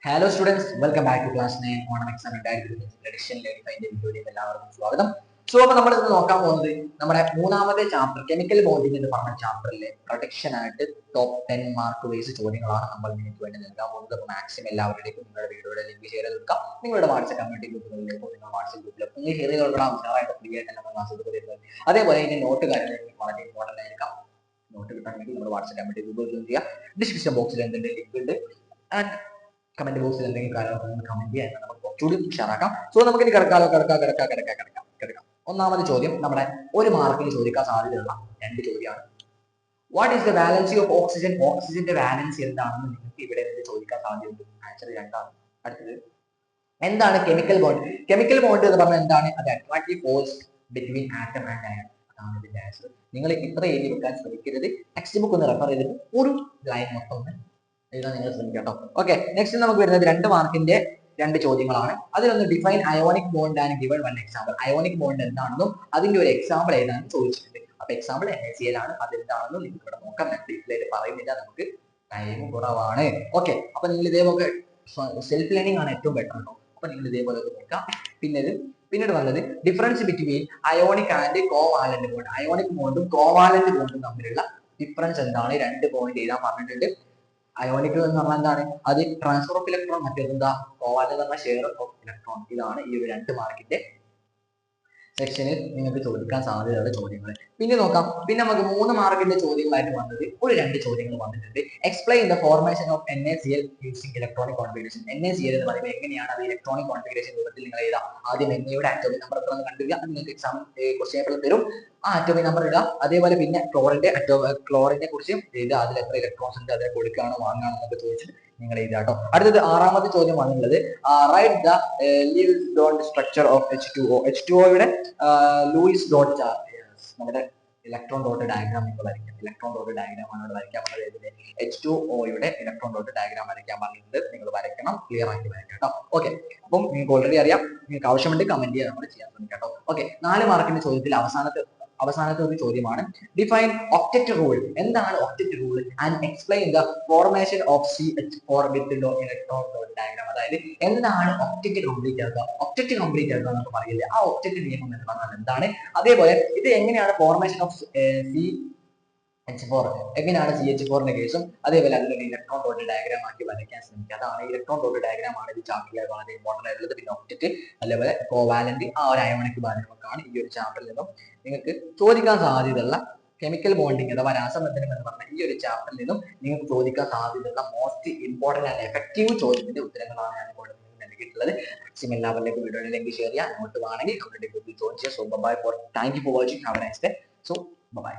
Hello students, welcome back to class 9 Onam exam എഡിഷനിലേക്ക് വീഡിയോയിലേക്ക് എല്ലാവർക്കും സ്വാഗതം. സോ അപ്പോൾ നമ്മൾ ഇന്ന് നോക്കാൻ പോകുന്നത് നമ്മുടെ മൂന്നാമത്തെ ചാപ്റ്റർ കെമിക്കൽ ബോണ്ടിങ് എന്ന് പറഞ്ഞ ചാപ്റ്ററിലെ പ്രൊട്ടക്ഷൻ ആയിട്ട് ടോപ്പ് 10 മാർക്ക് ബേസ് ചോദ്യങ്ങളാണ് നമ്മൾ നിങ്ങൾക്ക് വേണ്ടി നൽകാൻ പോകുന്നത്. അപ്പോൾ മാക്സിമം എല്ലാവരുടെയും നിങ്ങളുടെ വീഡിയോയുടെ ലിങ്ക് ഷെയർ ചെയ്ത് കൊടുക്കാം. നിങ്ങളുടെ വാട്സ്ആപ്പ് കമ്മ്യൂണിറ്റി ഗ്രൂപ്പുകളിലേക്കോ നിങ്ങൾ വാട്സ്ആപ്പ് ഗ്രൂപ്പിലോ നിങ്ങൾ ഷെയർ ചെയ്ത് കൊടുക്കണം. ഉഷാറായിട്ട് ഫ്രീ ആയിട്ട് നമ്മൾ ക്ലാസ് എടുക്കുന്നത്. അതേപോലെ ഇതിന്റെ നോട്ട് കാര്യങ്ങൾ വളരെ ഇമ്പോർട്ടന്റ് ആയിരിക്കാം. നോട്ട് കിട്ടണമെങ്കിൽ നമ്മുടെ വാട്സ്ആപ്പ് കമ്മ്യൂണിറ്റി ഗ്രൂപ്പ് ജോയിൻ ചെയ്യുക. ഡിസ്ക്രിപ്ഷൻ ബോക്സിൽ എന്തെങ്കിലും ലിങ്ക് ഉണ്ട്. ആൻഡ് കമന്റ് ബോക്സിൽ എന്തെങ്കിലും കാര്യങ്ങൾ കമന്റ് ചെയ്യാൻ നമുക്ക് കുറച്ചുകൂടി ഉഷാറാക്കാം. സോ നമുക്ക് ഇനി കിടക്കാം. ഒന്നാമത്തെ ചോദ്യം നമ്മുടെ ഒരു മാർക്കിന് ചോദിക്കാൻ സാധ്യതയുള്ള രണ്ട് ചോദ്യമാണ്. What is the valency of oxygen? ഓക്സിജന്റെ വാലൻസി എന്താണെന്ന് നിങ്ങൾക്ക് ഇവിടെ നിന്ന് ചോദിക്കാൻ സാധ്യതയുണ്ട്. ആൻസർ രണ്ടാണ്. അടുത്തത് എന്താണ് കെമിക്കൽ ബോണ്ട്? കെമിക്കൽ ബോണ്ട് എന്ന് പറഞ്ഞാൽ എന്താണ്? അത് attractive force between atom and iron. അതാണ് ഇതിന്റെ ആൻസർ. നിങ്ങൾ ഇത്ര എഴുതി വെക്കാൻ ശ്രമിക്കരുത്. ടെക്സ്റ്റ് ബുക്ക് ഒന്ന് റെഫർ ചെയ്തിട്ട് ഒരു ലൈൻ മൊത്തം ഒന്ന് എഴുതാൻ നിങ്ങൾ ശ്രമിക്കാം കേട്ടോ. ഓക്കെ, നെക്സ്റ്റ് നമുക്ക് വരുന്നത് 2 മാർക്കിന്റെ 2 ചോദ്യങ്ങളാണ്. അതിലൊന്ന് define ionic bond and given one example. Ionic bond എന്താണെന്നും അതിന്റെ ഒരു എക്സാമ്പിൾ ഏതാണെന്ന് ചോദിച്ചിട്ടുണ്ട്. അപ്പൊ എക്സാമ്പിൾ NaCl ആണ്. അതെന്താണെന്നും നിങ്ങൾക്ക് ഇവിടെ നോക്കാം. ഞാൻ ഡീറ്റെയിൽ പറയുന്നില്ല, നമുക്ക് ടൈം കുറവാണ്. ഓക്കെ, അപ്പൊ നിങ്ങൾ ഇതേപോലെ സെൽഫ് ലേണിംഗ് ആണ് ഏറ്റവും ബെറ്റർ കേട്ടോ. അപ്പൊ നിങ്ങൾ ഇതേപോലെ നോക്കാം. പിന്നീട് വന്നത് difference between ionic and covalent bond. Ionic ബോണ്ടും കോവാലന്റ് ബോണ്ടും തമ്മിലുള്ള ഡിഫറൻസ് എന്താണ്? 2 പോയിന്റ് എഴുതാൻ പറഞ്ഞിട്ടുണ്ട്. അയോണിക് എന്ന് പറഞ്ഞാൽ എന്താണ്? അത് ട്രാൻസ്ഫർ ഓഫ് ഇലക്ട്രോൺ, മറ്റേതെന്താ കോവാലന്റ് എന്ന് പറഞ്ഞാൽ ഷെയർ ഓഫ് ഇലക്ട്രോൺ. ഇതാണ് ഈ ഒരു 2 മാർക്കിന്റെ സെക്ഷനിൽ നിങ്ങൾക്ക് ചോദിക്കാൻ സാധ്യതയുള്ള ചോദ്യങ്ങൾ. പിന്നെ നോക്കാം. പിന്നെ നമുക്ക് 3 മാർക്കിന്റെ ചോദ്യങ്ങളായിട്ട് വന്നത് ഒരു 2 ചോദ്യങ്ങൾ വന്നിട്ടുണ്ട്. Explain the formation of NaCl using electronic configuration. NaCl എന്ന് പറയുമ്പോൾ എങ്ങനെയാണ് അത് ഇലക്ട്രോണിക് കോൺഫിഗറേഷൻ രൂപത്തിൽ നിങ്ങൾ എഴുതാം. ആദ്യം Naയുടെ ആറ്റോമിക് നമ്പർ എത്ര കണ്ടുപിടിക്കുക. അത് നിങ്ങൾക്ക് എക്സാം ക്വസ്റ്റ്യൻ പേപ്പറിൽ തരും. ആ ആറ്റോമിക് നമ്പർ ഇടുക. അതേപോലെ പിന്നെ ക്ലോറിനെ കുറിച്ച് എഴുതുക. അതിൽ എത്ര ഇലക്ട്രോൺസ് ഉണ്ട്, അതിനെ കൊടുക്കുകയാണോ വാങ്ങുകയാണോ എന്നൊക്കെ ചോദിച്ചിട്ട് നിങ്ങൾ എഴുതുക കേട്ടോ. അടുത്തത് 6ാമത്തെ ചോദ്യം വന്നുള്ളത് write the Lewis dot structure of H2O. H2Oയുടെ ലൂയിസ് ഡോട്ട് നമ്മുടെ ഇലക്ട്രോൺ ഡോട്ട് ഡയഗ്രാം നിങ്ങൾ വരയ്ക്കാം. ഇലക്ട്രോൺ ഡോട്ട് ഡയഗ്രാം ആണ് ഇവിടെ വരയ്ക്കാൻ പറഞ്ഞത്. H2Oയുടെ ഇലക്ട്രോൺ ഡോട്ട് ഡയഗ്രാം വരയ്ക്കാൻ പറഞ്ഞിട്ടുണ്ട്. നിങ്ങൾ വരയ്ക്കണം, ക്ലിയർ ആയിട്ട് വരയ്ക്കാം കേട്ടോ. ഓക്കെ, അപ്പം നിങ്ങൾക്ക് ഓൾറെഡി അറിയാം. നിങ്ങൾക്ക് ആവശ്യമുണ്ട് കമന്റ് ചെയ്യാൻ നമ്മൾ ചെയ്യാൻ ശ്രമിക്കാം കേട്ടോ. ഓക്കെ, 4 മാർക്കിന്റെ ചോദ്യത്തിൽ അവസാനത്തെ ഒരു ചോദ്യമാണ് ഡിഫൈൻ ഒക്ടറ്റ് റൂൾ. എന്താണ് octet rule? And explain the formation of CH4 with electron dot diagram. അതായത് എന്താണ് ഒക്ടറ്റ് കംപ്ലീറ്റ് ആക്കുക? ഒക്ടറ്റ് കംപ്ലീറ്റ് ആക്കുക എന്നൊക്കെ പറയില്ലേ, ആ ഒക്ടറ്റ് നിയമം എന്ന് പറഞ്ഞാൽ എന്താണ്? അതേപോലെ ഇത് എങ്ങനെയാണ് ഫോർമേഷൻ ഓഫ് CH4, എങ്ങനെയാണ് CH4ന്റെ കേസും, അതേപോലെ അതിലൊരു ഇലക്ട്രോൺ ഡോട്ട് ഡയഗ്രാം ആക്കി വരയ്ക്കാൻ ശ്രമിക്കുക. അതാണ് ഇലക്ട്രോൺ ഡോട്ട് ഡയഗ്രാം ആണ് ഇത് ചാപ്റ്ററിൽ വളരെ ഇമ്പോർട്ടന്റ് ആയിട്ടുള്ളത്. പിന്നെ ഒക്ടറ്റ്, അതേപോലെ കോവാലന്റ്, ആ ഒരു അയോണിക് ബാധകമൊക്കെയാണ് ഈ ഒരു ചാപ്റ്ററിൽ നിന്നും നിങ്ങൾക്ക് ചോദിക്കാൻ സാധ്യതയുള്ള കെമിക്കൽ ബോണ്ടിങ് അഥവാ രാസബന്ധനം എന്ന് പറഞ്ഞ ഈ ഒരു ചാപ്റ്ററിൽ നിന്നും നിങ്ങൾക്ക് ചോദിക്കാൻ സാധ്യതയുള്ള മോസ്റ്റ് ഇമ്പോർട്ടന്റ് ആൻഡ് എഫക്റ്റീവ് ചോദ്യത്തിന്റെ ഉത്തരങ്ങളാണ് ഞാൻ ഇവിടെ നൽകിയിട്ടുള്ളത്. മാക്സിമം എല്ലാവരിലേക്കും വീഡിയോയുടെ ലിങ്ക് ഷെയർ ചെയ്യാൻ, നോട്ട് വേണമെങ്കിൽ കമ്മ്യൂണിറ്റി ഗ്രൂപ്പിൽ ജോയിൻ ചെയ്യാം. So bye for thank you for watching. Have a nice day. So by.